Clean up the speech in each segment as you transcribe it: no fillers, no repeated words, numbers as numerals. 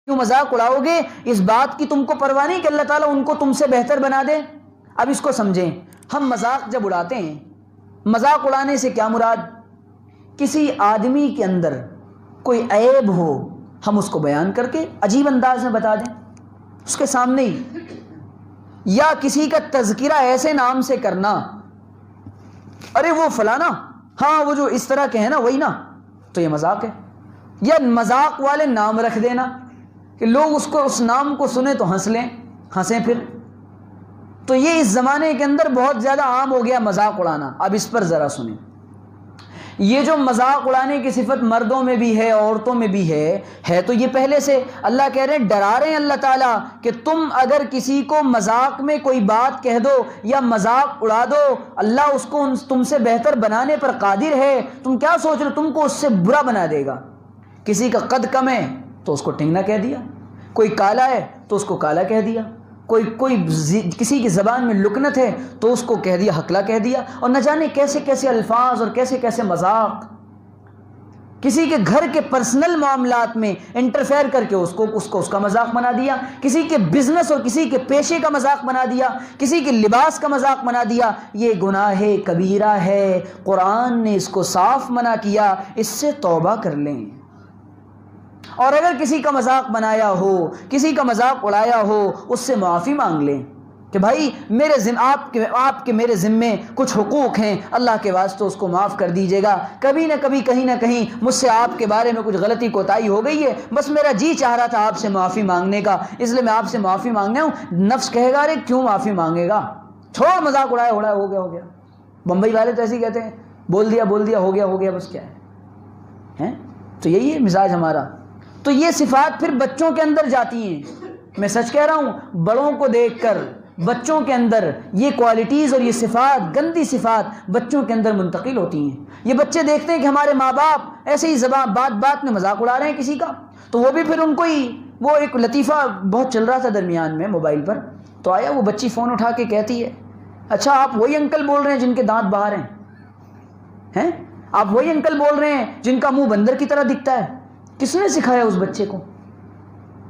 کیوں مذاق اڑاؤ گے؟ اس بات کی تم کو پرواہ نہیں کہ اللہ تعالیٰ ان کو تم سے بہتر بنا دے؟ اب اس کو سمجھیں، ہم مذاق جب اڑاتے ہیں، مذاق اڑانے سے کیا مراد؟ کسی آدمی کے اندر کوئی عیب ہو، ہم اس کو بیان کر کے عجیب انداز میں بتا دیں اس کے سامنے ہی، یا کسی کا تذکرہ ایسے نام سے کرنا، ارے وہ فلانا، ہاں وہ جو اس طرح کے ہیں نا وہی نا، تو یہ مذاق ہے۔ یا مذاق والے نام رکھ دینا کہ لوگ اس نام کو سنیں تو ہنس لیں، ہنسیں پھر۔ تو یہ اس زمانے کے اندر بہت زیادہ عام ہو گیا مذاق اڑانا۔ اب اس پر ذرا سنیں، یہ جو مذاق اڑانے کی صفت مردوں میں بھی ہے عورتوں میں بھی ہے تو یہ پہلے سے اللہ کہہ رہے ہیں، ڈرا رہے ہیں اللہ تعالیٰ کہ تم اگر کسی کو مذاق میں کوئی بات کہہ دو یا مذاق اڑا دو، اللہ اس کو تم سے بہتر بنانے پر قادر ہے۔ تم کیا سوچ رہے ہو؟ تم کو اس سے برا بنا دے گا۔ کسی کا قد کم ہے تو اس کو ٹنگنا کہہ دیا، کوئی کالا ہے تو اس کو کالا کہہ دیا، کسی کی زبان میں لکنت ہے تو اس کو کہہ دیا ہکلا کہہ دیا، اور نہ جانے کیسے کیسے الفاظ اور کیسے کیسے مذاق، کسی کے گھر کے پرسنل معاملات میں انٹرفیئر کر کے اس کا مذاق بنا دیا، کسی کے بزنس اور کسی کے پیشے کا مذاق بنا دیا، کسی کے لباس کا مذاق بنا دیا۔ یہ گناہ کبیرہ ہے، قرآن نے اس کو صاف منع کیا، اس سے توبہ کر لیں۔ اور اگر کسی کا مذاق بنایا ہو، کسی کا مذاق اڑایا ہو، اس سے معافی مانگ لیں کہ بھائی آپ کے میرے ذمے کچھ حقوق ہیں، اللہ کے واسطے اس کو معاف کر دیجیے گا۔ کبھی نہ کبھی کہیں نہ کہیں مجھ سے آپ کے بارے میں کچھ غلطی کوتاہی ہو گئی ہے، بس میرا جی چاہ رہا تھا آپ سے معافی مانگنے کا، اس لیے میں آپ سے معافی مانگنے ہوں۔ نفس کہے گا ارے کیوں معافی مانگے گا، چھوڑ مذاق اڑایا ہو گیا۔ بمبئی والے تو ایسے ہی کہتے ہیں، بول دیا ہو گیا بس، کیا ہے؟ تو یہی ہے مزاج ہمارا۔ تو یہ صفات پھر بچوں کے اندر جاتی ہیں۔ میں سچ کہہ رہا ہوں، بڑوں کو دیکھ کر بچوں کے اندر یہ کوالٹیز اور یہ صفات، گندی صفات بچوں کے اندر منتقل ہوتی ہیں۔ یہ بچے دیکھتے ہیں کہ ہمارے ماں باپ ایسے ہی بات میں مذاق اڑا رہے ہیں کسی کا، تو وہ بھی پھر ان کو ہی، وہ ایک لطیفہ بہت چل رہا تھا درمیان میں موبائل پر، تو آیا وہ بچی فون اٹھا کے کہتی ہے، اچھا آپ وہی انکل بول رہے ہیں جن کے دانت باہر ہیں؟ آپ وہی انکل بول رہے ہیں جن کا منہ بندر کی طرح دکھتا ہے؟ کس نے سکھایا اس بچے کو؟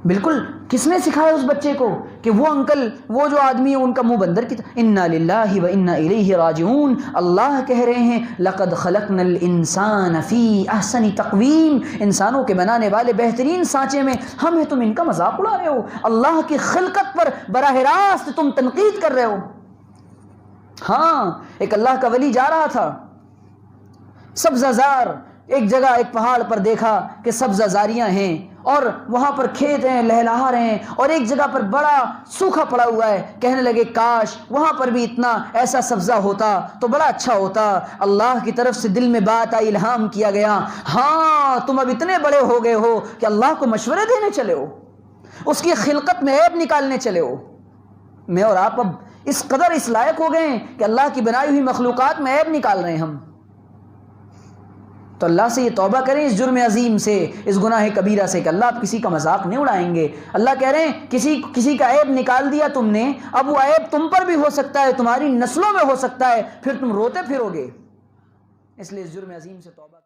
بالکل کس نے سکھایا اس بچے کو کہ وہ انکل، وہ جو آدمی ہے ان کا منہ بندر کی طرح؟ انا للہ و انا الیہ راجعون۔ اللہ کہہ رہے ہیں لقد خلقنا الانسان فی احسن تقویم، انسانوں کے بنانے والے بہترین سانچے میں ہم ہیں، تم ان کا مذاق اڑا رہے ہو، اللہ کی خلقت پر براہ راست تم تنقید کر رہے ہو۔ ہاں، ایک اللہ کا ولی جا رہا تھا سبزہ زار، ایک جگہ ایک پہاڑ پر دیکھا کہ سبزہ زاریاں ہیں اور وہاں پر کھیت ہیں لہلہا رہے ہیں، اور ایک جگہ پر بڑا سوکھا پڑا ہوا ہے۔ کہنے لگے کاش وہاں پر بھی اتنا ایسا سبزہ ہوتا تو بڑا اچھا ہوتا۔ اللہ کی طرف سے دل میں بات آئی، الہام کیا گیا، ہاں تم اب اتنے بڑے ہو گئے ہو کہ اللہ کو مشورے دینے چلے ہو، اس کی خلقت میں عیب نکالنے چلے ہو۔ میں اور آپ اب اس قدر اس لائق ہو گئے ہیں کہ اللہ کی بنائی ہوئی مخلوقات میں عیب نکال رہے ہیں ہم۔ تو اللہ سے یہ توبہ کریں اس جرم عظیم سے، اس گناہ کبیرہ سے، کہ اللہ آپ کسی کا مذاق نہیں اڑائیں گے۔ اللہ کہہ رہے ہیں کسی کا عیب نکال دیا تم نے، اب وہ عیب تم پر بھی ہو سکتا ہے، تمہاری نسلوں میں ہو سکتا ہے، پھر تم روتے پھرو گے۔ اس لیے اس جرم عظیم سے توبہ